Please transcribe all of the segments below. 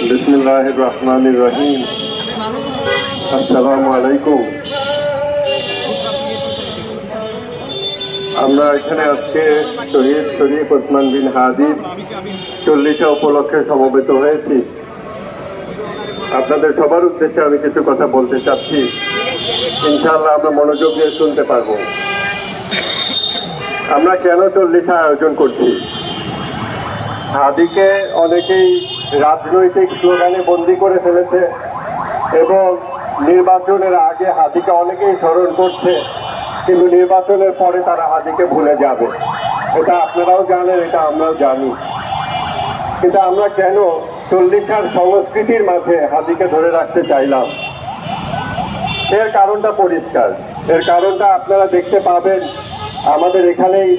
বিসমিল্লাহির রহমানির রহিম। আসসালামু আলাইকুম। আমরা এখানে আজকে শহীদ শরীফ ওসমান বিন হাদির 40 উপলক্ষে সমবেত হয়েছি। আপনাদের সবার উদ্দেশ্যে আমি কিছু কথা বলতে চাচ্ছি, ইনশাআল্লাহ আমরা মনোযোগ দিয়ে শুনতে পারবো। আমরা কেন 40 আয়োজন করছি? হাদিকে অনেকেই রাজনৈতিক স্লোগানে বন্দী করে ফেলেছে এবং নির্বাচনের আগে হাদিকে অনেকেই স্মরণ করছে, কিন্তু নির্বাচনের পরে তারা হাদিকে ভুলে যাবে। এটা আপনারাও জানেন, এটা আমরাও জানি। কিন্তু আমরা কেন 40 সংস্কৃতির মাঝে হাদিকে ধরে রাখতে চাইলাম? এর কারণটা পরিষ্কার। এর কারণটা আপনারা দেখতে পাবেন, আমাদের এখানেই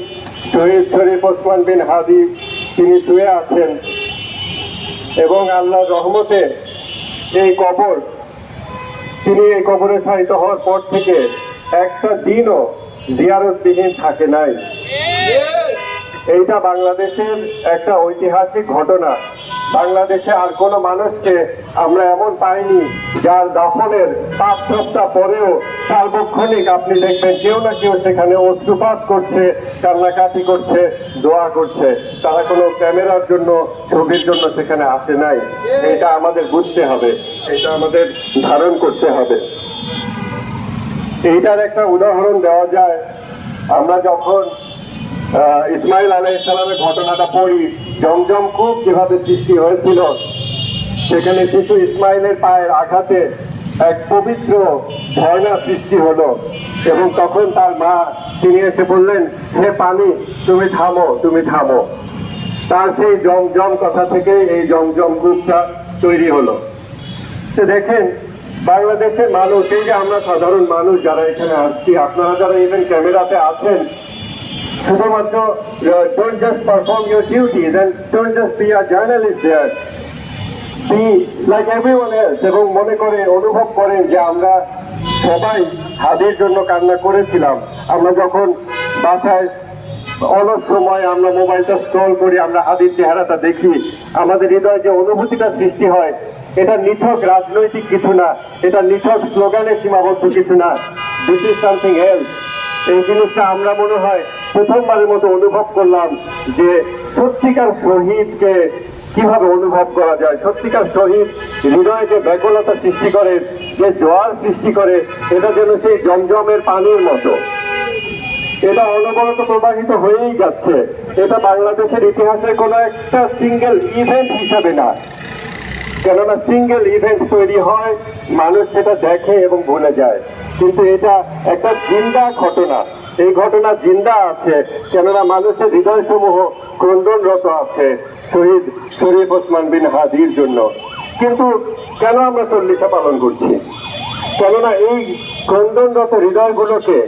শহীদ শরীফ ওসমান বিন হাদি তিনি শুয়ে আছেন এবং আল্লাহর রহমতে এই কবর, তিনি এই কবরে শায়িত হওয়ার পর থেকে একটা দিনও জিয়ারতবিহীন থাকে নাই। এইটা বাংলাদেশের একটা ঐতিহাসিক ঘটনা। বাংলাদেশে আর কোনো মানুষকে আমরা এমন পাইনি যার দফনের 5 সপ্তাহ পরেও সার্বক্ষণিক আপনি দেখবেন কেউ না কেউ সেখানে অশ্রুপাত করছে, কান্নাকাটি করছে, দোয়া করছে। তারা কোনো ক্যামেরার জন্য, ছবির জন্য সেখানে আসে নাই। এটা আমাদের বুঝতে হবে, এটা আমাদের ধারণ করতে হবে। এইটার একটা উদাহরণ দেওয়া যায়। আমরা যখন ইসমাইল আলাইহিস সালামের ঘটনাটা পড়ি, জমজম কূপ যেভাবে সৃষ্টি হয়েছিল, সেখানে শিশু ইসমাইলের পায়ের আঘাতে এক পবিত্র ঝর্ণা সৃষ্টি হলো এবং তখন তার মা তিনি এসে বললেন, হে পানি, তুমি থামো, তুমি থামো। তার সেই জমজম কথা থেকে এই জমজম কূপটা তৈরি হলো। তো দেখেন, বাংলাদেশের মানুষ, এই যে আমরা সাধারণ মানুষ যারা এখানে আসছি, আপনারা যারা ইভেন ক্যামেরাতে আছেন, শুধুমাত্র don't just perform your duties and don't just be a journalist there, be like everyone else, এবং মনে করে অনুভব করেন যে আমরা সবাই হাদির জন্য কান্না করেছিলাম। আমরা যখন বাসায় অলস সময় আমরা মোবাইলটা স্ক্রল করি, আমরা হাদির চেহারাটা দেখি, আমাদের হৃদয়ে যে অনুভূতিটা সৃষ্টি হয়, এটা নিছক রাজনৈতিক কিছু না, এটা নিছক স্লোগানে সীমাবদ্ধ কিছু না। This is something else. এই জিনিসটা আমরা মনে হয় প্রথমবারের মতো অনুভব করলাম যে সত্যিকার শহীদকে কিভাবে অনুভব করা যায়। সত্যিকার শহীদ হৃদয়ে যে ব্যাকুলতা সৃষ্টি করে, যে জোয়ার সৃষ্টি করে, এটা যেন সেই জমজমের পানির মতো, এটা অনবরত প্রবাহিত হয়েই যাচ্ছে। এটা বাংলাদেশের ইতিহাসের কোনো একটা সিঙ্গেল ইভেন্ট হিসাবে না, কেননা সিঙ্গেল ইভেন্ট তৈরি হয়, মানুষ সেটা দেখে এবং ভুলে যায়, কিন্তু এটা একটা জিন্দা ঘটনা। এই ঘটনা জিন্দা আছে কেননা মানুষের হৃদয় সমূহ ক্রন্দনরত আছে শহীদ শরীফ ওসমান বিন হাদির জন্য। কিন্তু কেন আমরা 40 পালন করছি? কেননা এই ক্রন্দনরত হৃদয়গুলোকে,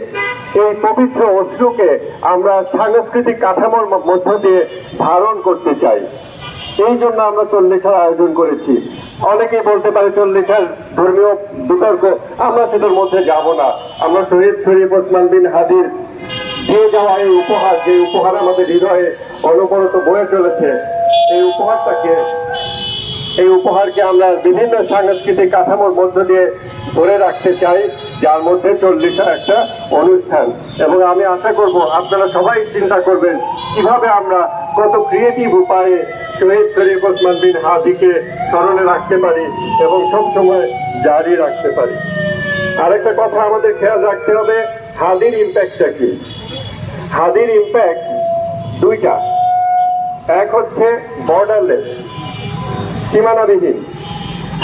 এই পবিত্র অশ্রুকে আমরা সাংস্কৃতিক কাঠামোর মধ্য দিয়ে ধারণ করতে চাই। এই জন্য আমরা 40 আয়োজন করেছি। অনেকেই বলতে পারে 40 ধর্মীয় বিতর্ক, আমরা সেটার মধ্যে যাব না। আমরা শহীদ শরীফ ওসমান বিন হাদির দিয়ে যাওয়া এই উপহার, যে উপহার আমাদের হৃদয়ে অনবরত বয়ে চলেছে, এই উপহারকে আমরা বিভিন্ন সাংস্কৃতিক কাঠামোর মধ্য দিয়ে ধরে রাখতে চাই, যার মধ্যে 40 একটা অনুষ্ঠান। এবং আমি আশা করব আপনারা সবাই চিন্তা করবেন কিভাবে আমরা কত ক্রিয়েটিভ উপায়ে শহীদ শরীফ ওসমান বিন হাদিকে স্মরণে রাখতে পারি এবং সবসময় জারি রাখতে পারি। আরেকটা কথা আমাদের খেয়াল রাখতে হবে, হাদির ইম্প্যাক্টটা কি? হাদির ইম্প্যাক্ট দুইটা। এক হচ্ছে বর্ডারলেস, সীমানাবিহীন।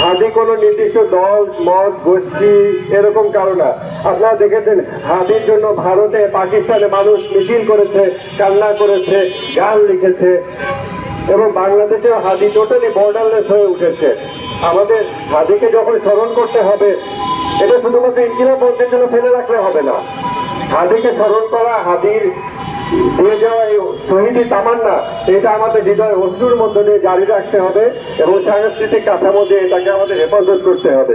হাদি কোনো নির্দিষ্ট দল, মত, গোষ্ঠী এরকম কারো না। আপনারা দেখেছেন হাদির জন্য ভারতে, পাকিস্তানে মানুষ মিছিল করেছে, কান্না করেছে, গান লিখেছে, এবং বাংলাদেশেও হাদি টোটালি বর্ডারলেস হয়ে উঠেছে। আমাদের হাদিকে যখন স্মরণ করতে হবে, এটা শুধুমাত্র ইনকিলাব মঞ্চের জন্য ফেলে রাখলে হবে না। হাদিকে স্মরণ করা, হাদির দিয়ে যাওয়া এই শহীদি তামান্না, এটা আমাদের হৃদয় অশ্রুর মধ্য দিয়ে জারি রাখতে হবে এবং সাংস্কৃতিক কাঠামো দিয়ে এটাকে আমাদের হেফাজত করতে হবে।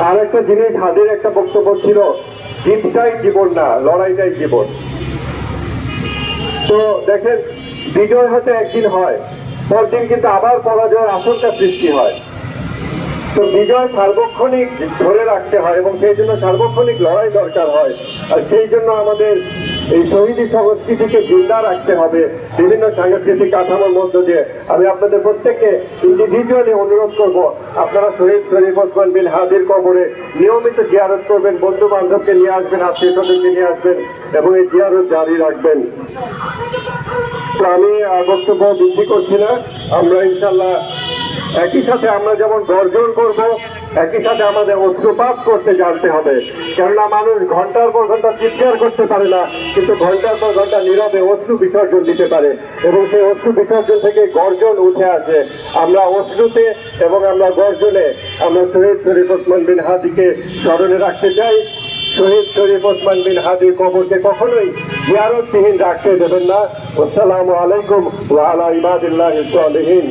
আর একটা জিনিস, হাদির একটা বক্তব্য ছিল, জিতটাই জীবন না, লড়াইটাই জীবন। তো দেখেন, বিজয় হতে একদিন হয়, পরদিন কিন্তু আবার পরাজয়ের আশঙ্কা সৃষ্টি হয়। তো বিজয় সার্বক্ষণিক ধরে রাখতে হয় এবং সেই জন্য সার্বক্ষণিক লড়াই দরকার হয়। আর সেই জন্য আমাদের এই শহীদি সংস্কৃতিকে জিন্দা রাখতে হবে বিভিন্ন সাংস্কৃতিক কাঠামোর মধ্য দিয়ে। আমি আপনাদের প্রত্যেককে ইন্ডিভিজুয়ালি অনুরোধ করব, আপনারা শহীদ শরীফ ওসমান বিন হাদির কবরে নিয়মিত জিয়ারত করবেন, বন্ধু বান্ধবকে নিয়ে আসবেন, আত্মীয় স্বজনকে নিয়ে আসবেন এবং এই জিয়ারত জারি রাখবেন। তো আমি বক্তব্য বৃদ্ধি করছি না। আমরা ইনশাল্লাহ একই সাথে আমরা যেমন গর্জন করব, একই সাথে আমাদের অশ্রুপাত করতে জানতে হবে। কেননা মানুষ ঘন্টার পর ঘন্টা চিৎকার করতে পারে না, কিন্তু ঘন্টার পর ঘন্টা নীরবে অশ্রু বিসর্জন দিতে পারে এবং সেই অশ্রু বিসর্জন থেকে গর্জন উঠে আসে। আমরা অশ্রুতে এবং আমরা গর্জনে আমরা শহীদ শরীফ ওসমান বিন হাদিকে স্মরণে রাখতে চাই। শহীদ শরীফ ওসমান বিন হাদির কবরকে কখনোই জিয়ারতবিহীন রাখতে দেবেন না। আসসালামু আলাইকুম ওয়া আলা ইবাদিল্লাহিস সালিহিন।